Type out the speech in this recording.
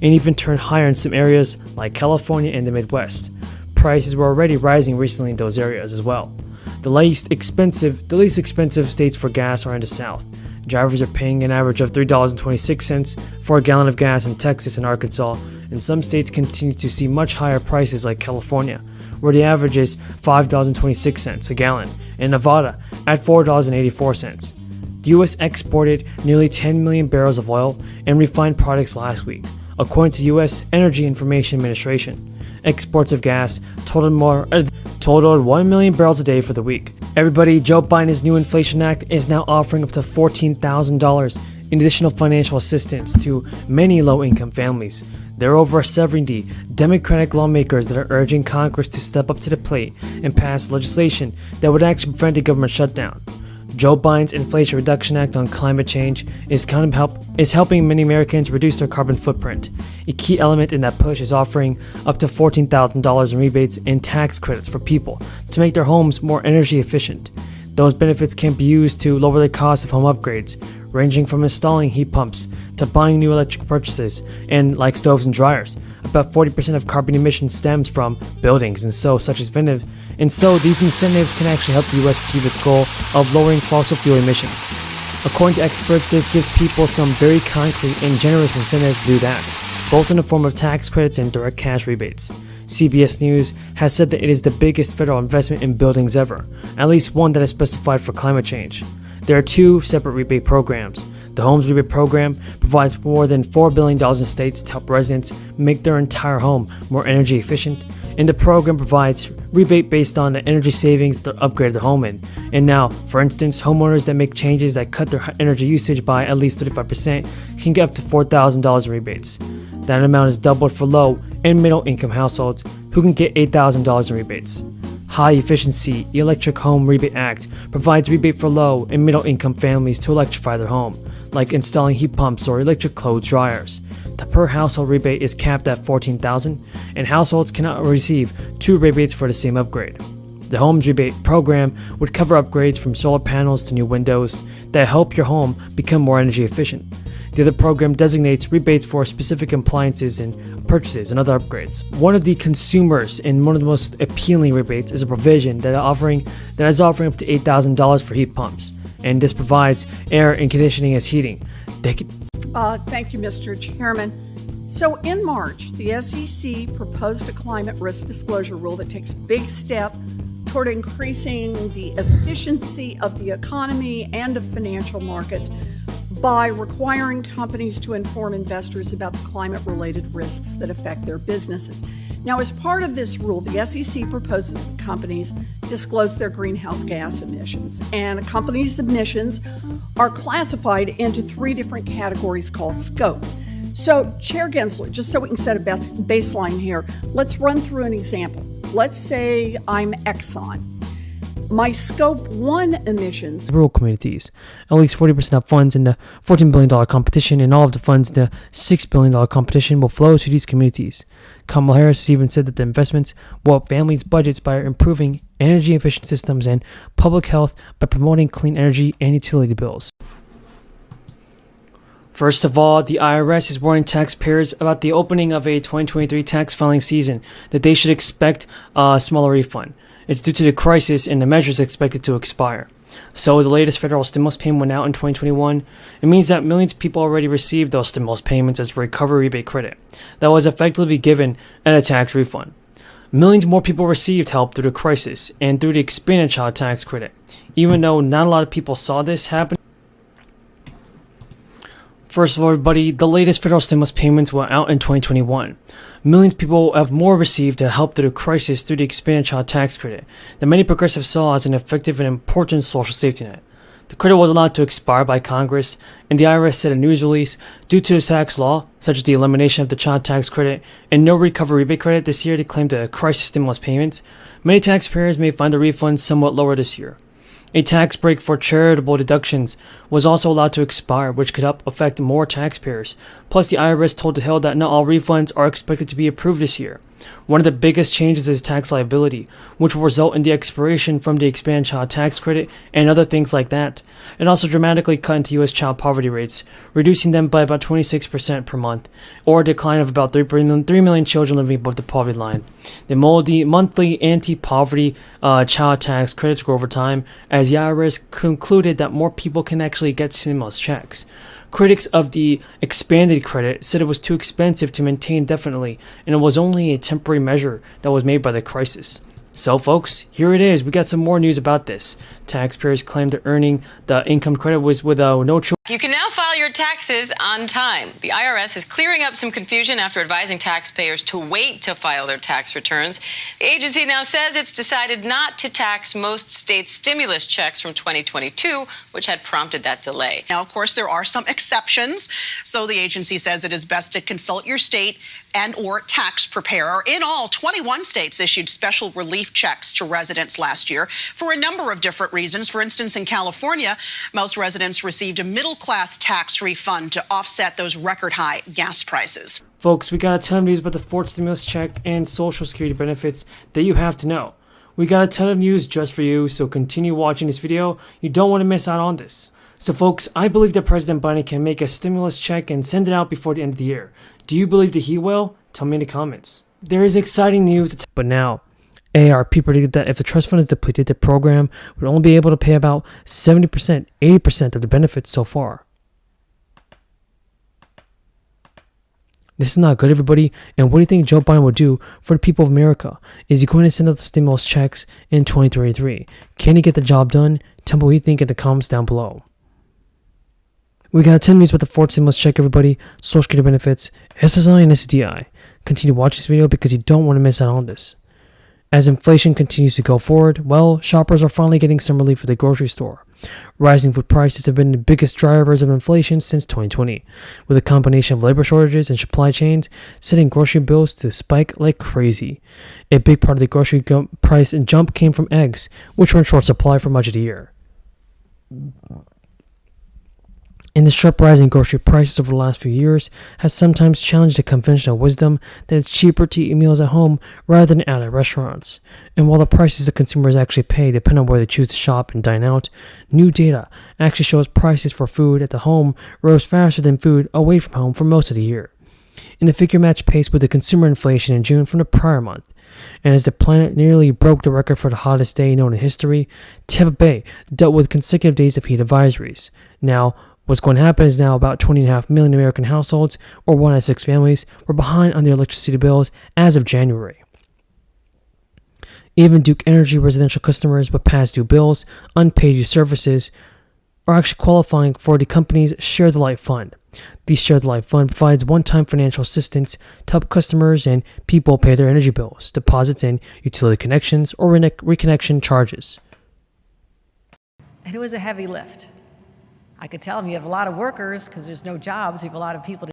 and even turn higher in some areas like California and the Midwest. Prices were already rising recently in those areas as well. The least expensive states for gas are in the South. Drivers are paying an average of $3.26 for a gallon of gas in Texas and Arkansas, and some states continue to see much higher prices like California, where the average is $5.26 a gallon, and Nevada at $4.84. The U.S. exported nearly 10 million barrels of oil and refined products last week, according to U.S. Energy Information Administration. Exports of gas totaled 1 million barrels a day for the week. Everybody, Joe Biden's new Inflation Act is now offering up to $14,000 in additional financial assistance to many low-income families. There are over 70 Democratic lawmakers that are urging Congress to step up to the plate and pass legislation that would actually prevent a government shutdown. Joe Biden's Inflation Reduction Act on climate change is helping many Americans reduce their carbon footprint. A key element in that push is offering up to $14,000 in rebates and tax credits for people to make their homes more energy efficient. Those benefits can be used to lower the cost of home upgrades, ranging from installing heat pumps to buying new electric purchases and like stoves and dryers. About 40% of carbon emissions stems from buildings, and so these incentives can actually help the U.S. achieve its goal of lowering fossil fuel emissions. According to experts, this gives people some very concrete and generous incentives to do that, both in the form of tax credits and direct cash rebates. CBS News has said that it is the biggest federal investment in buildings ever, at least one that is specified for climate change. There are two separate rebate programs. The Homes Rebate Program provides more than $4 billion in states to help residents make their entire home more energy efficient, and the program provides rebate based on the energy savings they upgrade their home in. And now, for instance, homeowners that make changes that cut their energy usage by at least 35% can get up to $4,000 in rebates. That amount is doubled for low and middle income households who can get $8,000 in rebates. High Efficiency Electric Home Rebate Act provides rebate for low and middle income families to electrify their home, like installing heat pumps or electric clothes dryers. The per household rebate is capped at $14,000, and households cannot receive two rebates for the same upgrade. The Homes Rebate Program would cover upgrades from solar panels to new windows that help your home become more energy efficient. The other program designates rebates for specific appliances and purchases and other upgrades. One of the consumers and one of the most appealing rebates is a provision that is offering up to $8,000 for heat pumps, and this provides air and conditioning as heating. Thank you, Mr. Chairman. So in March, the SEC proposed a climate risk disclosure rule that takes a big step toward increasing the efficiency of the economy and of financial markets by requiring companies to inform investors about the climate-related risks that affect their businesses. Now, as part of this rule, the SEC proposes that companies disclose their greenhouse gas emissions, and a company's emissions are classified into three different categories called scopes. So, Chair Gensler, just so we can set a baseline here, let's run through an example. Let's say I'm Exxon. My Scope 1 emissions. Rural communities. At least 40% of funds in the $14 billion competition and all of the funds in the $6 billion competition will flow to these communities. Kamala Harris even said that the investments will help families' budgets by improving energy efficient systems and public health by promoting clean energy and utility bills. First of all, the IRS is warning taxpayers about the opening of a 2023 tax filing season that they should expect a smaller refund. It's due to the crisis and the measures expected to expire. So the latest federal stimulus payment went out in 2021. It means that millions of people already received those stimulus payments as a recovery rebate credit that was effectively given as a tax refund. Millions more people received help through the crisis and through the expanded child tax credit, even though not a lot of people saw this happen. First of all, everybody, the latest federal stimulus payments went out in 2021. Millions of people have more received to help through the crisis through the expanded child tax credit that many progressives saw as an effective and important social safety net. The credit was allowed to expire by Congress, and the IRS said in a news release, due to the tax law, such as the elimination of the child tax credit and no recovery rebate credit this year to claim the crisis stimulus payments, many taxpayers may find the refunds somewhat lower this year. A tax break for charitable deductions was also allowed to expire, which could help affect more taxpayers. Plus, the IRS told the Hill that not all refunds are expected to be approved this year. One of the biggest changes is tax liability, which will result in the expiration from the expanded child tax credit and other things like that. It also dramatically cut into U.S. child poverty rates, reducing them by about 26% per month, or a decline of about 3 million children living above the poverty line. The monthly anti-poverty child tax credits grow over time, as the IRS concluded that more people can actually get stimulus checks. Critics of the expanded credit said it was too expensive to maintain indefinitely, and it was only a temporary measure that was made by the crisis. So folks, here it is. We got some more news about this. Taxpayers claim that earning the income credit was with no choice. You can now file your taxes on time. The IRS is clearing up some confusion after advising taxpayers to wait to file their tax returns. The agency now says it's decided not to tax most states' stimulus checks from 2022, which had prompted that delay. Now, of course, there are some exceptions. So the agency says it is best to consult your state and or tax preparer. In all, 21 states issued special relief checks to residents last year for a number of different reasons. For instance, in California, most residents received a middle-class tax refund to offset those record-high gas prices. Folks, we got a ton of news about the fourth stimulus check and Social Security benefits that you have to know. We got a ton of news just for you, so continue watching this video. You don't want to miss out on this. So folks, I believe that President Biden can make a stimulus check and send it out before the end of the year. Do you believe that he will? Tell me in the comments. There is exciting news, but now, AARP predicted that if the trust fund is depleted, the program would only be able to pay about 70%, 80% of the benefits so far. This is not good, everybody. And what do you think Joe Biden will do for the people of America? Is he going to send out the stimulus checks in 2023? Can he get the job done? Tell me what you think in the comments down below. We got 10 news about the fourth stimulus check, everybody. Social Security benefits, SSI and SDI. Continue watching this video because you don't want to miss out on this. As inflation continues to go forward, well, shoppers are finally getting some relief at the grocery store. Rising food prices have been the biggest drivers of inflation since 2020, with a combination of labor shortages and supply chains setting grocery bills to spike like crazy. A big part of the grocery price jump came from eggs, which were in short supply for much of the year. And the sharp rise in grocery prices over the last few years has sometimes challenged the conventional wisdom that it's cheaper to eat meals at home rather than out at restaurants. And while the prices that consumers actually pay depend on where they choose to shop and dine out, new data actually shows prices for food at the home rose faster than food away from home for most of the year. And the figure matched pace with the consumer inflation in June from the prior month. And as the planet nearly broke the record for the hottest day known in history, Tampa Bay dealt with consecutive days of heat advisories. Now, what's going to happen is now about 20.5 million American households, or 1 out of 6 families, were behind on their electricity bills as of January. Even Duke Energy residential customers with past due bills, unpaid use services, are actually qualifying for the company's Share the Light Fund. The Share the Light Fund provides one-time financial assistance to help customers and people pay their energy bills, deposits, and utility connections or reconnection charges. And it was a heavy lift. I could tell them you have a lot of workers because there's no jobs. You have a lot of people to